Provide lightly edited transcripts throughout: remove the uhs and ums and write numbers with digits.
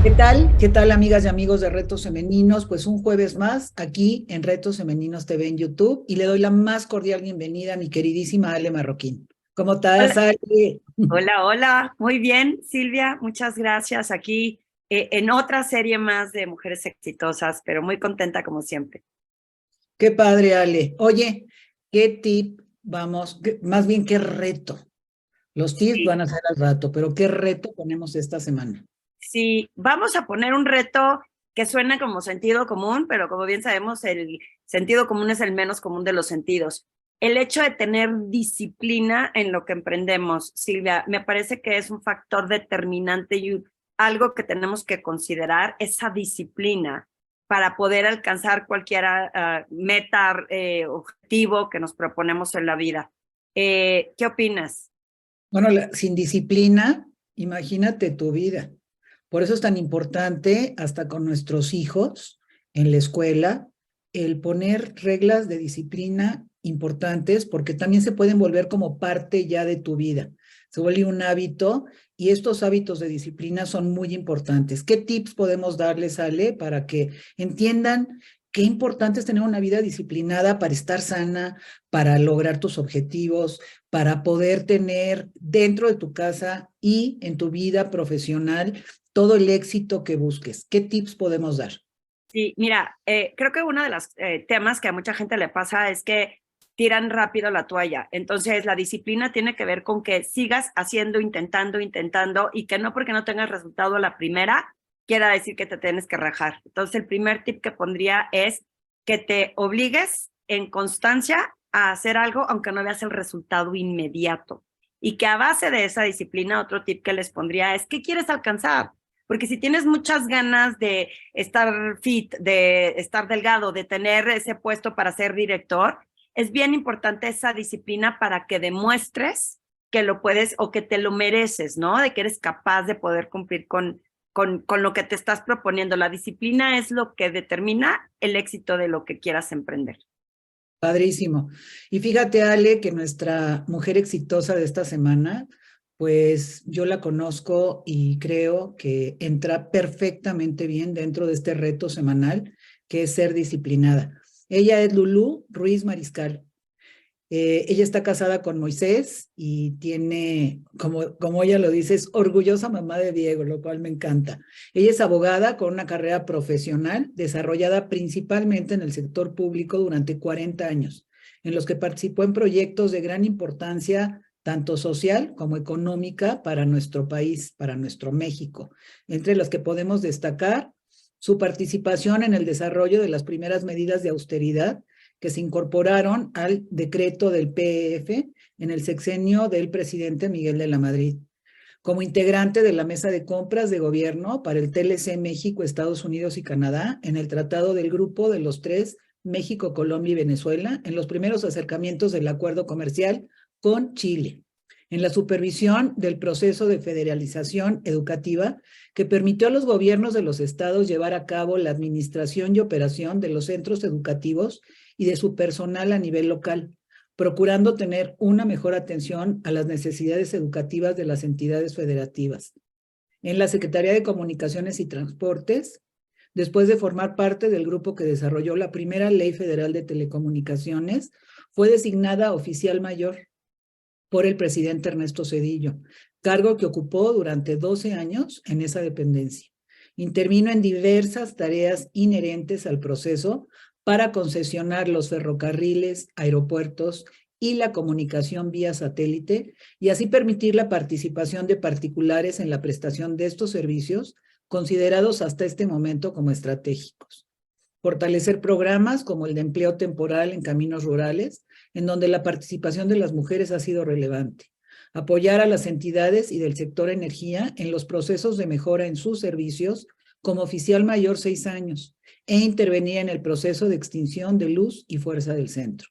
¿Qué tal? ¿Qué tal, amigas y amigos de Retos Femeninos? Pues un jueves más aquí en Retos Femeninos TV en YouTube y le doy la más cordial bienvenida a mi queridísima Ale Marroquín. ¿Cómo estás, Hola, Ale? hola. Muy bien, Silvia, muchas gracias. Aquí en otra serie más de mujeres exitosas, pero muy contenta como siempre. Qué padre, Ale. Oye, ¿qué tip vamos, más bien qué reto? Los tips Sí, van a ser al rato, pero ¿qué reto ponemos esta semana? sí, vamos a poner un reto que suena como sentido común, pero como bien sabemos, el sentido común es el menos común de los sentidos. El hecho de tener disciplina en lo que emprendemos, Silvia, me parece que es un factor determinante y algo que tenemos que considerar, esa disciplina para poder alcanzar cualquier meta, objetivo que nos proponemos en la vida. ¿Qué opinas? Bueno, sin disciplina, imagínate tu vida. Por eso es tan importante, hasta con nuestros hijos en la escuela, el poner reglas de disciplina importantes, porque también se pueden volver como parte ya de tu vida. Se vuelve un hábito y estos hábitos de disciplina son muy importantes. ¿Qué tips podemos darles, Ale, para que entiendan qué importante es tener una vida disciplinada para estar sana, para lograr tus objetivos, para poder tener dentro de tu casa y en tu vida profesional todo el éxito que busques? ¿Qué tips podemos dar? Sí, mira, creo que uno de los temas que a mucha gente le pasa es que tiran rápido la toalla. Entonces, la disciplina tiene que ver con que sigas haciendo, intentando, y que no porque no tengas resultado a la primera, quiera decir que te tienes que rajar. Entonces, el primer tip que pondría es que te obligues en constancia a hacer algo, aunque no veas el resultado inmediato. Y que a base de esa disciplina, otro tip que les pondría es, ¿qué quieres alcanzar? Porque si tienes muchas ganas de estar fit, de estar delgado, de tener ese puesto para ser director, es bien importante esa disciplina para que demuestres que lo puedes o que te lo mereces, ¿no? De que eres capaz de poder cumplir con lo que te estás proponiendo. La disciplina es lo que determina el éxito de lo que quieras emprender. Padrísimo. Y fíjate, Ale, que nuestra mujer exitosa de esta semana, pues yo la conozco y creo que entra perfectamente bien dentro de este reto semanal, que es ser disciplinada. Ella es Lulú Ruiz Mariscal. Ella está casada con Moisés y tiene, como ella lo dice, es orgullosa mamá de Diego, lo cual me encanta. Ella es abogada con una carrera profesional desarrollada principalmente en el sector público durante 40 años, en los que participó en proyectos de gran importancia, tanto social como económica, para nuestro país, para nuestro México, entre las que podemos destacar su participación en el desarrollo de las primeras medidas de austeridad que se incorporaron al decreto del PEF en el sexenio del presidente Miguel de la Madrid. Como integrante de la mesa de compras de gobierno para el TLC México, Estados Unidos y Canadá, en el Tratado del Grupo de los Tres, México, Colombia y Venezuela, en los primeros acercamientos del acuerdo comercial con Chile, en la supervisión del proceso de federalización educativa que permitió a los gobiernos de los estados llevar a cabo la administración y operación de los centros educativos y de su personal a nivel local, procurando tener una mejor atención a las necesidades educativas de las entidades federativas. En la Secretaría de Comunicaciones y Transportes, después de formar parte del grupo que desarrolló la primera Ley Federal de Telecomunicaciones, fue designada oficial mayor por el presidente Ernesto Zedillo, cargo que ocupó durante 12 años en esa dependencia. Intervino en diversas tareas inherentes al proceso para concesionar los ferrocarriles, aeropuertos y la comunicación vía satélite y así permitir la participación de particulares en la prestación de estos servicios considerados hasta este momento como estratégicos. Fortalecer programas como el de empleo temporal en caminos rurales, en donde la participación de las mujeres ha sido relevante. Apoyar a las entidades y del sector energía en los procesos de mejora en sus servicios como oficial mayor 6 años e intervenir en el proceso de extinción de luz y fuerza del centro.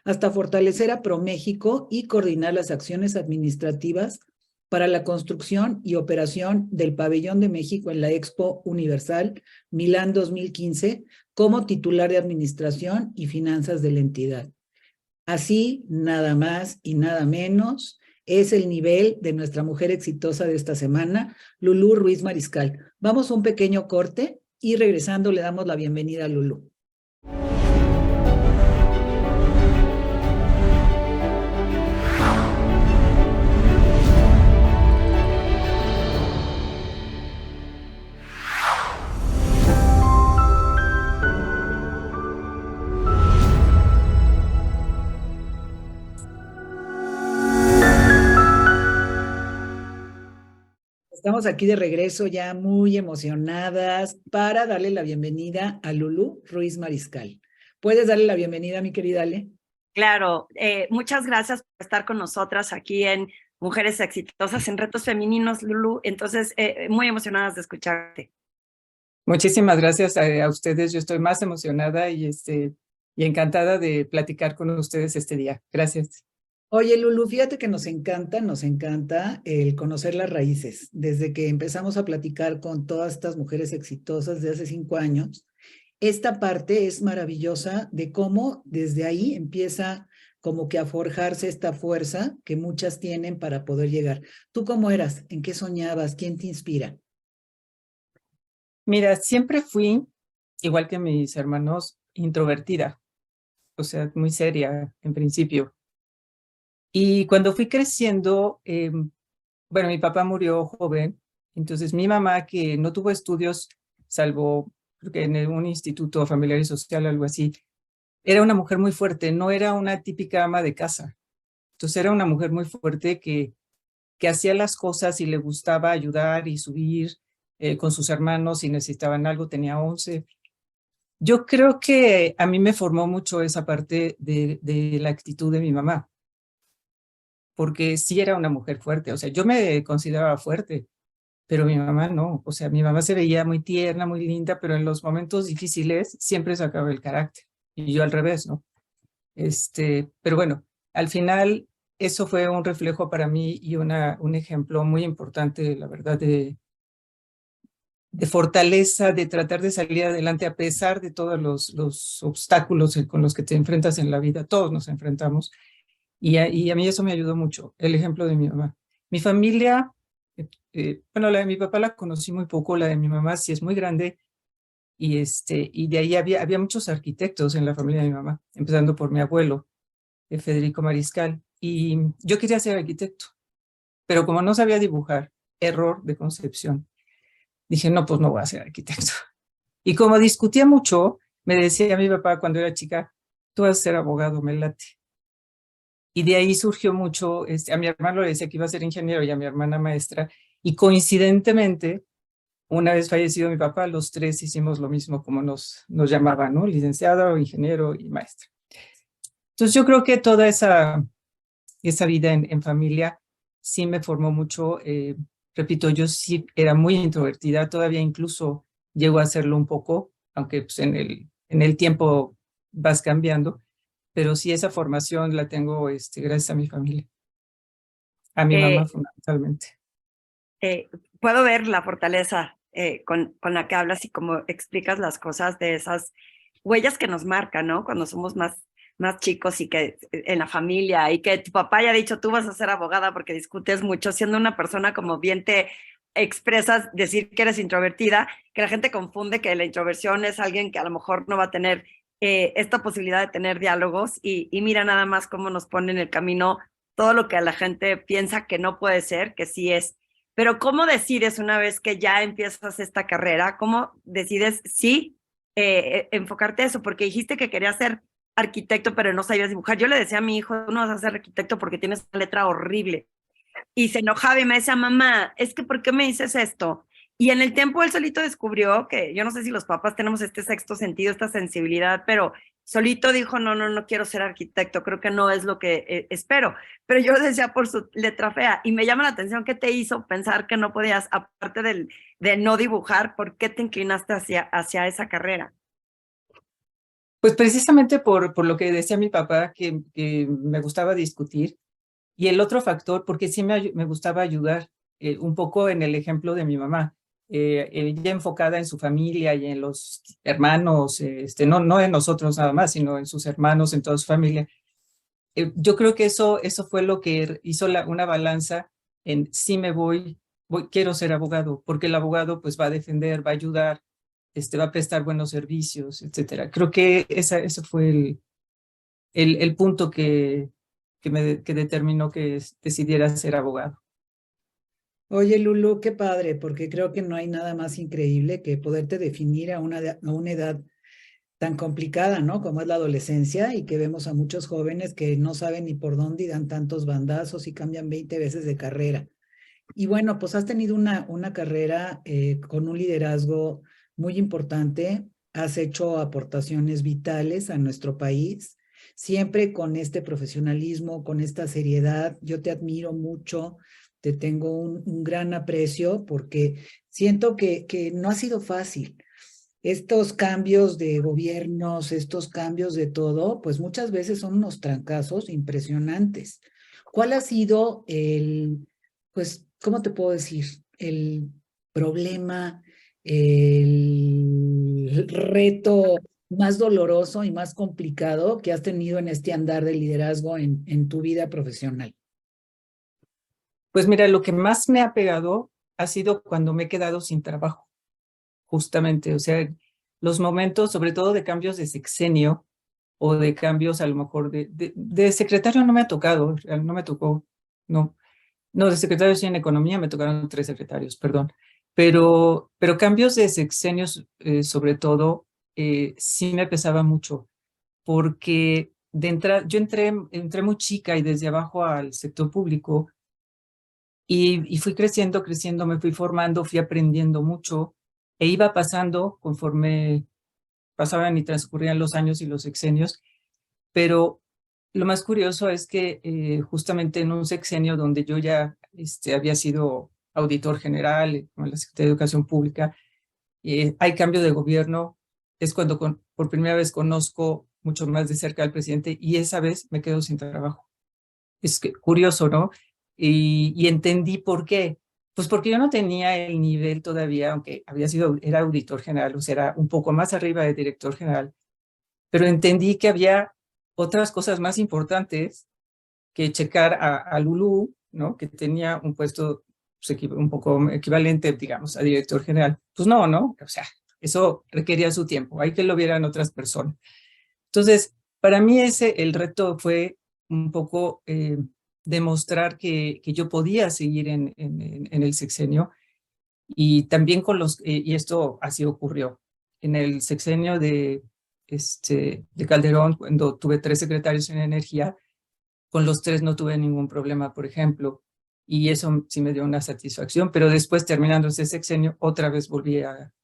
Hasta fortalecer a ProMéxico y coordinar las acciones administrativas para la construcción y operación del Pabellón de México en la Expo Universal Milán 2015 como titular de Administración y Finanzas de la entidad. Así, nada más y nada menos, es el nivel de nuestra mujer exitosa de esta semana, Lulú Ruiz Mariscal. Vamos a un pequeño corte y regresando le damos la bienvenida a Lulú. Estamos aquí de regreso ya muy emocionadas para darle la bienvenida a Lulú Ruiz Mariscal. ¿Puedes darle la bienvenida, mi querida Ale? Claro, muchas gracias por estar con nosotras aquí en Mujeres Exitosas en Retos Femeninos, Lulú. Entonces, muy emocionadas de escucharte. Muchísimas gracias a ustedes. Yo estoy más emocionada y encantada de platicar con ustedes este día. Gracias. Oye, Lulú, fíjate que nos encanta el conocer las raíces. Desde que empezamos a platicar con todas estas mujeres exitosas de hace 5 años, esta parte es maravillosa de cómo desde ahí empieza como que a forjarse esta fuerza que muchas tienen para poder llegar. ¿Tú cómo eras? ¿En qué soñabas? ¿Quién te inspira? Mira, siempre fui, igual que mis hermanos, introvertida, o sea, muy seria en principio. Y cuando fui creciendo, bueno, mi papá murió joven, entonces mi mamá, que no tuvo estudios, salvo creo que en un instituto familiar y social o algo así, era una mujer muy fuerte, no era una típica ama de casa. Entonces era una mujer muy fuerte que hacía las cosas y le gustaba ayudar y subir con sus hermanos si necesitaban algo, tenía 11. Yo creo que a mí me formó mucho esa parte de la actitud de mi mamá, porque sí era una mujer fuerte, o sea, yo me consideraba fuerte, pero mi mamá no, o sea, mi mamá se veía muy tierna, muy linda, pero en los momentos difíciles siempre sacaba el carácter, y yo al revés, ¿no? Pero bueno, al final eso fue un reflejo para mí y un ejemplo muy importante, la verdad, de fortaleza, de tratar de salir adelante a pesar de todos los obstáculos con los que te enfrentas en la vida. Todos nos enfrentamos. Y a mí eso me ayudó mucho, el ejemplo de mi mamá. Mi familia, bueno, la de mi papá la conocí muy poco, la de mi mamá sí es muy grande. Y de ahí había muchos arquitectos en la familia de mi mamá, empezando por mi abuelo, Federico Mariscal. Y yo quería ser arquitecto, pero como no sabía dibujar, error de concepción, dije, no, pues no voy a ser arquitecto. Y como discutía mucho, me decía mi papá cuando era chica, tú vas a ser abogado, me late. Y de ahí surgió mucho, a mi hermano le decía que iba a ser ingeniero y a mi hermana maestra, y coincidentemente, una vez fallecido mi papá, los tres hicimos lo mismo como nos llamaban, ¿no? Licenciado, ingeniero y maestra. Entonces yo creo que toda esa vida en familia sí me formó mucho. Repito, yo sí era muy introvertida, todavía incluso llego a hacerlo un poco, aunque pues, en el tiempo vas cambiando, pero sí esa formación la tengo gracias a mi familia, a mi mamá fundamentalmente. Puedo ver la fortaleza con la que hablas y cómo explicas las cosas de esas huellas que nos marcan, ¿no? Cuando somos más chicos y que en la familia y que tu papá haya dicho tú vas a ser abogada porque discutes mucho, siendo una persona como bien te expresas, decir que eres introvertida, que la gente confunde que la introversión es alguien que a lo mejor no va a tener esta posibilidad de tener diálogos y mira nada más cómo nos pone en el camino todo lo que a la gente piensa que no puede ser, que sí es. Pero ¿cómo decides una vez que ya empiezas esta carrera? ¿Cómo decides sí enfocarte a eso? Porque dijiste que querías ser arquitecto, pero no sabías dibujar. Yo le decía a mi hijo, tú no vas a ser arquitecto porque tienes una letra horrible. Y se enojaba y me decía, mamá, es que ¿por qué me dices esto? Y en el tiempo él solito descubrió que yo no sé si los papás tenemos este sexto sentido, esta sensibilidad, pero solito dijo, no quiero ser arquitecto, creo que no es lo que espero. Pero yo lo decía por su letra fea y me llama la atención qué te hizo pensar que no podías, aparte de no dibujar, ¿por qué te inclinaste hacia esa carrera? Pues precisamente por lo que decía mi papá, que me gustaba discutir, y el otro factor, porque sí me gustaba ayudar un poco en el ejemplo de mi mamá, ella enfocada en su familia y en los hermanos, no en nosotros nada más, sino en sus hermanos, en toda su familia. yo creo que eso fue lo que hizo una balanza en sí me quiero ser abogado, porque el abogado pues va a defender, va a ayudar, va a prestar buenos servicios, etcétera. Creo que ese fue el punto que determinó que decidiera ser abogado. Oye, Lulu, qué padre, porque creo que no hay nada más increíble que poderte definir a una edad tan complicada, ¿no? Como es la adolescencia y que vemos a muchos jóvenes que no saben ni por dónde y dan tantos bandazos y cambian 20 veces de carrera. Y bueno, pues has tenido una carrera con un liderazgo muy importante, has hecho aportaciones vitales a nuestro país, siempre con este profesionalismo, con esta seriedad. Yo te admiro mucho, te tengo un gran aprecio porque siento que no ha sido fácil. Estos cambios de gobiernos, estos cambios de todo, pues muchas veces son unos trancazos impresionantes. ¿Cuál ha sido pues, ¿cómo te puedo decir? El problema, el reto más doloroso y más complicado que has tenido en este andar de liderazgo en tu vida profesional. Pues mira, lo que más me ha pegado ha sido cuando me he quedado sin trabajo, justamente. O sea, los momentos, sobre todo de cambios de sexenio o de cambios a lo mejor de secretario no me ha tocado, no me tocó, no. No, de secretario sí en economía me tocaron 3 secretarios, perdón. Pero cambios de sexenios, sobre todo, sí me pesaba mucho, porque yo entré muy chica y desde abajo al sector público y fui creciendo, me fui formando, fui aprendiendo mucho e iba pasando conforme pasaban y transcurrían los años y los sexenios, pero lo más curioso es que justamente en un sexenio donde yo ya había sido auditor general en la Secretaría de Educación Pública, hay cambio de gobierno, es cuando por primera vez conozco mucho más de cerca al presidente y esa vez me quedo sin trabajo. Es curioso, ¿no? Y entendí por qué. Pues porque yo no tenía el nivel todavía, aunque era auditor general, o sea, era un poco más arriba de director general, pero entendí que había otras cosas más importantes que checar a Lulú, ¿no? Que tenía un puesto pues, un poco equivalente, digamos, a director general. Pues no, o sea, eso requería su tiempo, hay que lo vieran otras personas. Entonces, para mí el reto fue un poco demostrar que yo podía seguir en el sexenio y también y esto así ocurrió. En el sexenio de Calderón, cuando tuve 3 secretarios en energía, con los 3 no tuve ningún problema, por ejemplo, y eso sí me dio una satisfacción, pero después, terminando ese sexenio, otra vez volví a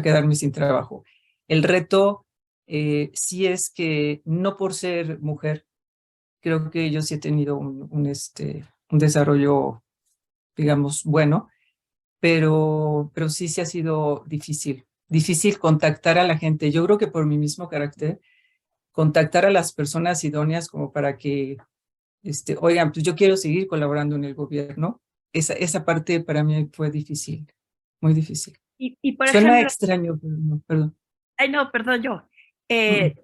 quedarme sin trabajo. El reto sí es que no por ser mujer, creo que yo sí he tenido un desarrollo, digamos, bueno, pero sí ha sido difícil contactar a la gente. Yo creo que por mi mismo carácter, contactar a las personas idóneas como para que, oigan, pues yo quiero seguir colaborando en el gobierno. Esa parte para mí fue difícil, muy difícil. Y por Suena ejemplo, extraño, pero no, perdón. ay, no, perdón, yo. Eh,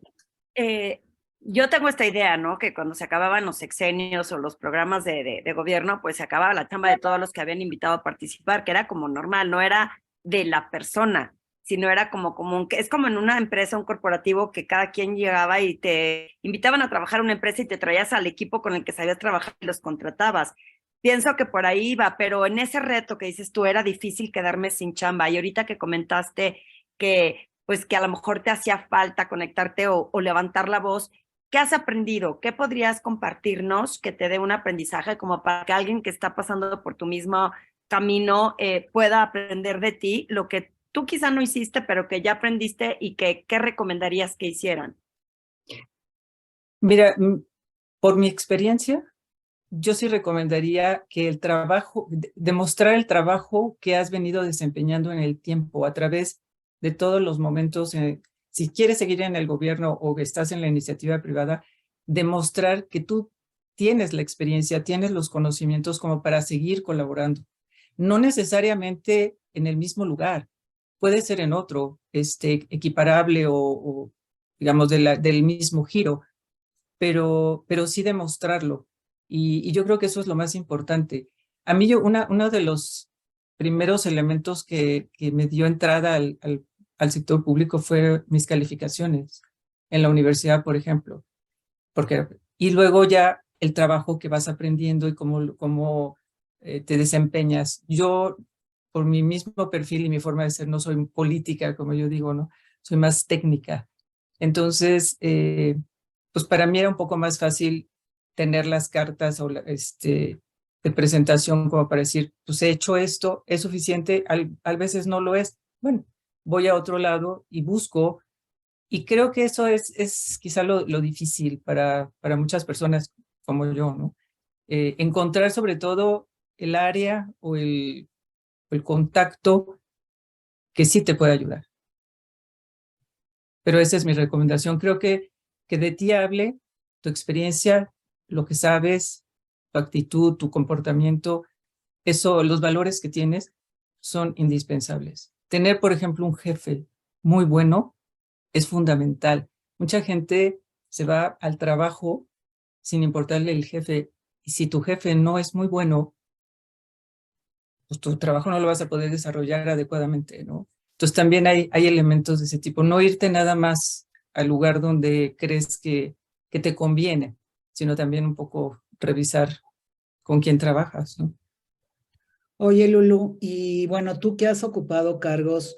yo tengo esta idea, ¿no? Que cuando se acababan los sexenios o los programas de gobierno, pues se acababa la chamba de todos los que habían invitado a participar, que era como normal, no era de la persona, sino era como común, que es como en una empresa, un corporativo, que cada quien llegaba y te invitaban a trabajar en una empresa y te traías al equipo con el que sabías trabajar y los contratabas. Pienso que por ahí iba, pero en ese reto que dices tú, era difícil quedarme sin chamba. Y ahorita que comentaste que pues que a lo mejor te hacía falta conectarte o levantar la voz, ¿qué has aprendido? ¿Qué podrías compartirnos que te dé un aprendizaje como para que alguien que está pasando por tu mismo camino pueda aprender de ti lo que tú quizá no hiciste, pero que ya aprendiste y que qué recomendarías que hicieran? Mira, por mi experiencia, yo sí recomendaría que demostrar el trabajo que has venido desempeñando en el tiempo a través de todos los momentos. Si quieres seguir en el gobierno o estás en la iniciativa privada, demostrar que tú tienes la experiencia, tienes los conocimientos como para seguir colaborando. No necesariamente en el mismo lugar, puede ser en otro, equiparable o digamos, del mismo giro, pero sí demostrarlo. Y yo creo que eso es lo más importante. A mí uno de los primeros elementos que me dio entrada al sector público fue mis calificaciones en la universidad, por ejemplo. Y luego ya el trabajo que vas aprendiendo y cómo te desempeñas. Yo, por mi mismo perfil y mi forma de ser, no soy política, como yo digo, ¿no? Soy más técnica. Entonces, pues para mí era un poco más fácil tener las cartas de presentación como para decir, pues he hecho esto, es suficiente, a veces no lo es. Bueno, voy a otro lado y busco, y creo que eso es quizá lo difícil para muchas personas como yo, ¿no? Encontrar sobre todo el área o el contacto que sí te puede ayudar. Pero esa es mi recomendación. Creo que de ti hable tu experiencia, lo que sabes, tu actitud, tu comportamiento, eso, los valores que tienes son indispensables. Tener, por ejemplo, un jefe muy bueno es fundamental. Mucha gente se va al trabajo sin importarle el jefe, y si tu jefe no es muy bueno, pues tu trabajo no lo vas a poder desarrollar adecuadamente, ¿no? Entonces también hay elementos de ese tipo. No irte nada más al lugar donde crees que te conviene, sino también un poco revisar con quién trabajas, ¿no? Oye, Lulu, y bueno, tú que has ocupado cargos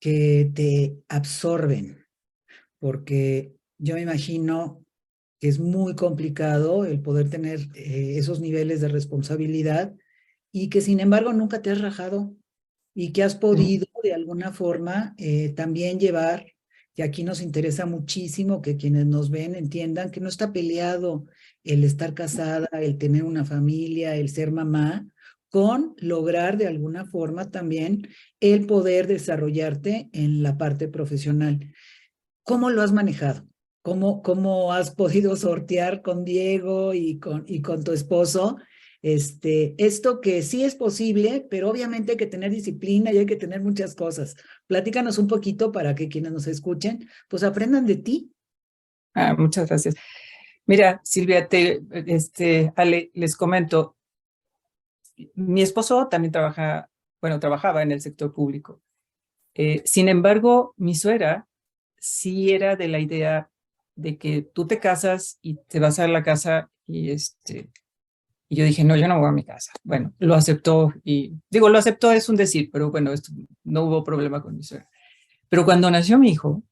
que te absorben, porque yo me imagino que es muy complicado el poder tener esos niveles de responsabilidad y que sin embargo nunca te has rajado y que has podido de alguna forma también llevar, y aquí nos interesa muchísimo que quienes nos ven entiendan que no está peleado el estar casada, el tener una familia, el ser mamá, con lograr de alguna forma también el poder desarrollarte en la parte profesional. ¿Cómo lo has manejado? ¿Cómo has podido sortear con Diego y con tu esposo esto que sí es posible, pero obviamente hay que tener disciplina y hay que tener muchas cosas? Platícanos un poquito para que quienes nos escuchen, pues aprendan de ti. Muchas gracias. Mira, Silvia, Ale, les comento, mi esposo también trabajaba en el sector público. Sin embargo, mi suegra sí era de la idea de que tú te casas y te vas a la casa y yo dije, no, yo no voy a mi casa. Bueno, lo aceptó y digo, lo aceptó es un decir, pero bueno, no hubo problema con mi suegra. Pero cuando nació mi hijo,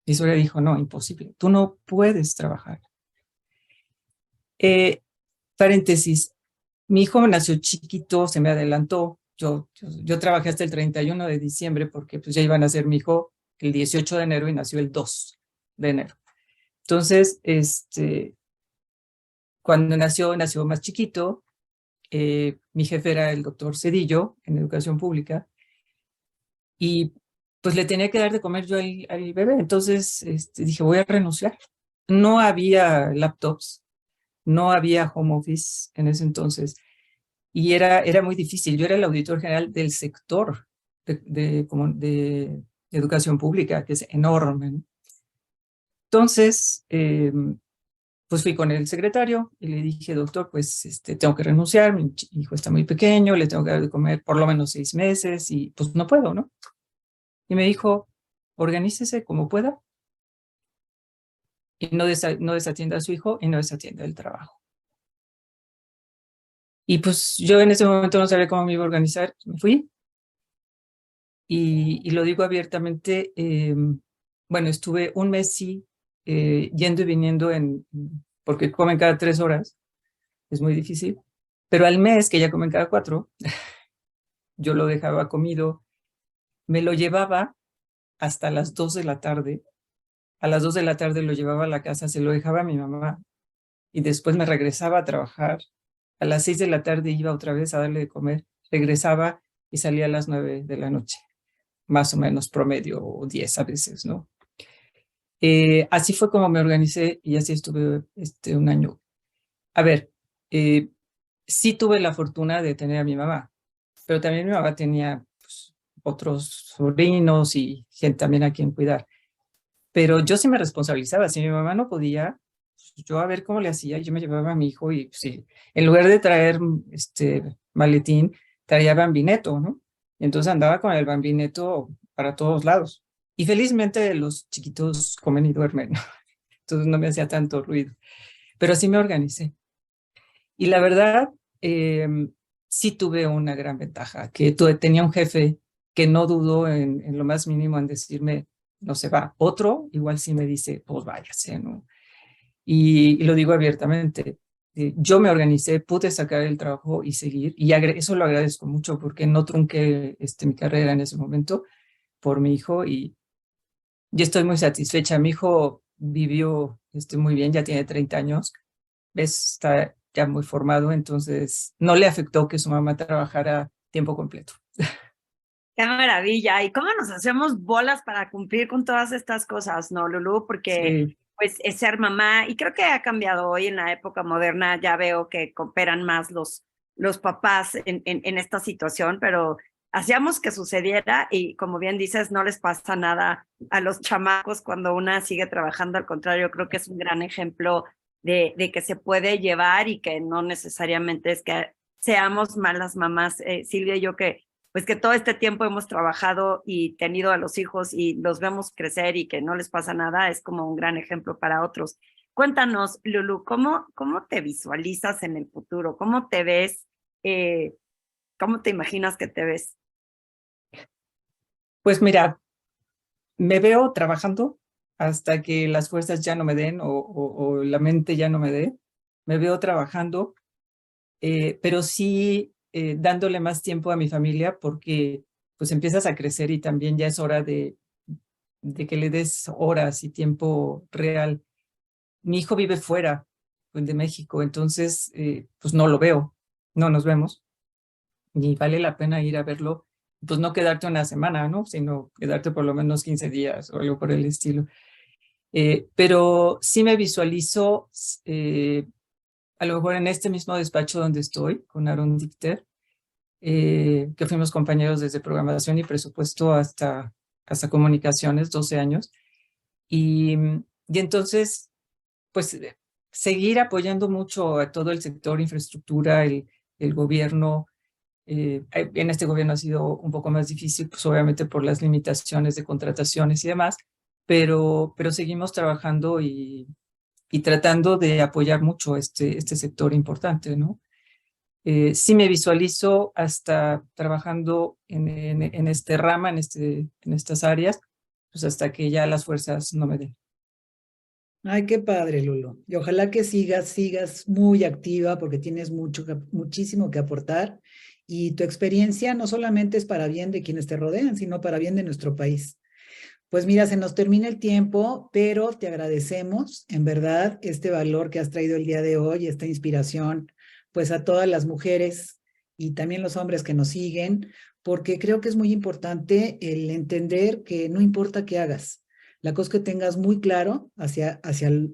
mi suegra dijo, no, imposible, tú no puedes trabajar. Eh, Paréntesis, mi hijo nació chiquito, se me adelantó. Yo trabajé hasta el 31 de diciembre porque pues ya iban a ser mi hijo el 18 de enero y nació el 2 de enero. Entonces, cuando nació más chiquito, mi jefe era el doctor Cedillo en educación pública y pues le tenía que dar de comer yo al bebé. Entonces dije, voy a renunciar. No había laptops, no había home office en ese entonces. Y era muy difícil. Yo era el auditor general del sector de educación pública, que es enorme, ¿no? Entonces, pues fui con el secretario y le dije, doctor, pues tengo que renunciar, mi hijo está muy pequeño, le tengo que dar de comer por lo menos 6 meses y pues no puedo, ¿no? Y me dijo, organícese como pueda y no desatienda a su hijo y no desatienda el trabajo. Y pues yo en ese momento no sabía cómo me iba a organizar, me fui. Y lo digo abiertamente, bueno, estuve un mes sí, yendo y viniendo porque comen cada 3 horas, es muy difícil, pero al mes, que ya comen cada 4, yo lo dejaba comido, me lo llevaba hasta las 2 de la tarde, a las 2 de la tarde lo llevaba a la casa, se lo dejaba a mi mamá, y después me regresaba a trabajar, a las 6 de la tarde iba otra vez a darle de comer, regresaba y salía a las 9 de la noche. Más o menos promedio, o 10 a veces, ¿no? Así fue como me organicé y así estuve un año. A ver, sí tuve la fortuna de tener a mi mamá, pero también mi mamá tenía pues, otros sobrinos y gente también a quien cuidar. Pero yo sí me responsabilizaba, si mi mamá no podía, pues yo a ver cómo le hacía. Yo me llevaba a mi hijo y pues, sí, en lugar de traer maletín, traía bambineto, ¿no? Y entonces andaba con el bambineto para todos lados. Y felizmente los chiquitos comen y duermen, ¿no? Entonces no me hacía tanto ruido. Pero sí me organicé. Y la verdad, sí tuve una gran ventaja, que tenía un jefe que no dudó en lo más mínimo en decirme, no se va. Otro igual sí me dice, pues váyase, ¿no? Y lo digo abiertamente. Yo me organicé, pude sacar el trabajo y seguir, y eso lo agradezco mucho porque no trunqué mi carrera en ese momento por mi hijo y estoy muy satisfecha. Mi hijo vivió muy bien, ya tiene 30 años, está ya muy formado, entonces no le afectó que su mamá trabajara tiempo completo. Qué maravilla. ¿Y cómo nos hacemos bolas para cumplir con todas estas cosas, no, Lulú? Porque Sí, pues es ser mamá y creo que ha cambiado hoy en la época moderna. Ya veo que cooperan más los papás en esta situación, pero hacíamos que sucediera y como bien dices, no les pasa nada a los chamacos cuando una sigue trabajando. Al contrario, creo que es un gran ejemplo de que se puede llevar y que no necesariamente es que seamos malas mamás. Silvia y yo que pues que todo este tiempo hemos trabajado y tenido a los hijos y los vemos crecer y que no les pasa nada, es como un gran ejemplo para otros. Cuéntanos, Lulu, ¿cómo te visualizas en el futuro? ¿Cómo te ves? ¿Cómo te imaginas que te ves? pues mira, me veo trabajando hasta que las fuerzas ya no me den o la mente ya no me dé. Me veo trabajando, pero sí dándole más tiempo a mi familia porque pues empiezas a crecer y también ya es hora de que le des horas y tiempo real. Mi hijo vive fuera pues, de México, entonces pues no lo veo, no nos vemos, y vale la pena ir a verlo, pues no quedarte una semana, ¿no? Sino quedarte por lo menos 15 días o algo por el estilo. Pero sí me visualizo a lo mejor en este mismo despacho donde estoy, con Aaron Dichter, que fuimos compañeros desde programación y presupuesto hasta comunicaciones, 12 años. Y entonces, pues, seguir apoyando mucho a todo el sector infraestructura, el gobierno. En este gobierno ha sido un poco más difícil, pues obviamente por las limitaciones de contrataciones y demás, pero seguimos trabajando y tratando de apoyar mucho este sector importante, ¿no? Sí me visualizo hasta trabajando en este rama, en estas áreas, pues hasta que ya las fuerzas no me den. Ay, qué padre, Lulu. Y ojalá que sigas muy activa porque tienes muchísimo que aportar y tu experiencia no solamente es para bien de quienes te rodean, sino para bien de nuestro país. Pues mira, se nos termina el tiempo, pero te agradecemos en verdad este valor que has traído el día de hoy, esta inspiración, pues a todas las mujeres y también los hombres que nos siguen, porque creo que es muy importante el entender que no importa qué hagas, la cosa es que tengas muy claro hacia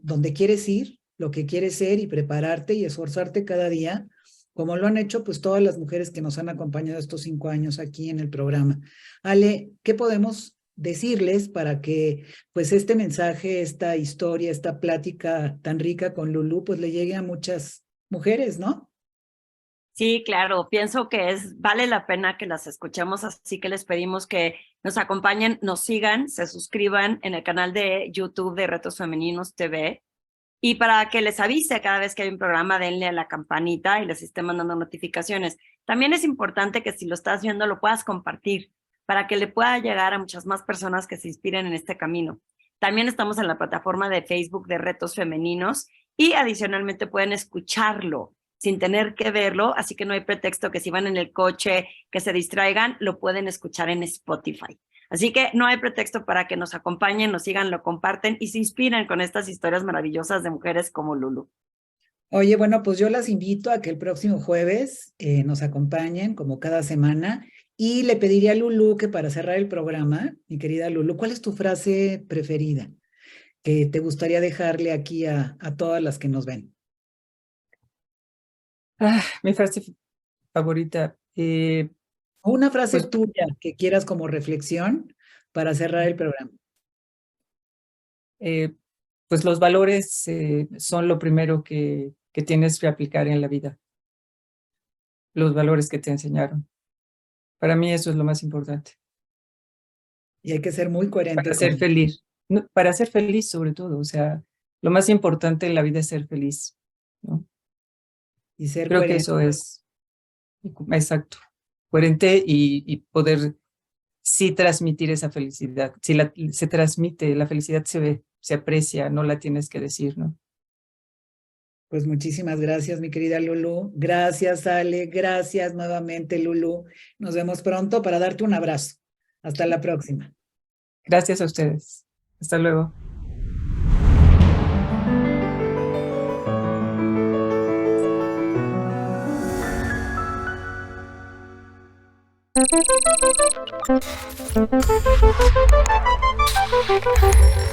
dónde quieres ir, lo que quieres ser y prepararte y esforzarte cada día, como lo han hecho pues todas las mujeres que nos han acompañado estos 5 años aquí en el programa. Ale, ¿qué podemos decirles para que pues este mensaje, esta historia, esta plática tan rica con Lulú pues le llegue a muchas mujeres, ¿no? Sí, claro, pienso que vale la pena que las escuchemos, así que les pedimos que nos acompañen, nos sigan, se suscriban en el canal de YouTube de Retos Femeninos TV y para que les avise cada vez que hay un programa, denle a la campanita y les esté mandando notificaciones. También es importante que si lo estás viendo lo puedas compartir para que le pueda llegar a muchas más personas que se inspiren en este camino. También estamos en la plataforma de Facebook de Retos Femeninos y adicionalmente pueden escucharlo sin tener que verlo, así que no hay pretexto que si van en el coche, que se distraigan, lo pueden escuchar en Spotify. Así que no hay pretexto para que nos acompañen, nos sigan, lo comparten y se inspiren con estas historias maravillosas de mujeres como Lulu. Oye, bueno, pues yo las invito a que el próximo jueves nos acompañen como cada semana y le pediría a Lulú que para cerrar el programa, mi querida Lulú, ¿cuál es tu frase preferida que te gustaría dejarle aquí a todas las que nos ven? Mi frase favorita, O una frase pues tuya que quieras como reflexión para cerrar el programa. eh, pues los valores son lo primero que tienes que aplicar en la vida. Los valores que te enseñaron. Para mí eso es lo más importante. Y hay que ser muy coherente. Para ser feliz. No, para ser feliz sobre todo. O sea, lo más importante en la vida es ser feliz, ¿no? Y ser Creo coherente. que eso es exacto. Coherente y poder sí transmitir esa felicidad. Si se transmite, la felicidad se ve, se aprecia, no la tienes que decir, ¿no? Pues muchísimas gracias, mi querida Lulu. Gracias, Ale. Gracias nuevamente, Lulu. Nos vemos pronto para darte un abrazo. Hasta la próxima. Gracias a ustedes. Hasta luego. Thank you.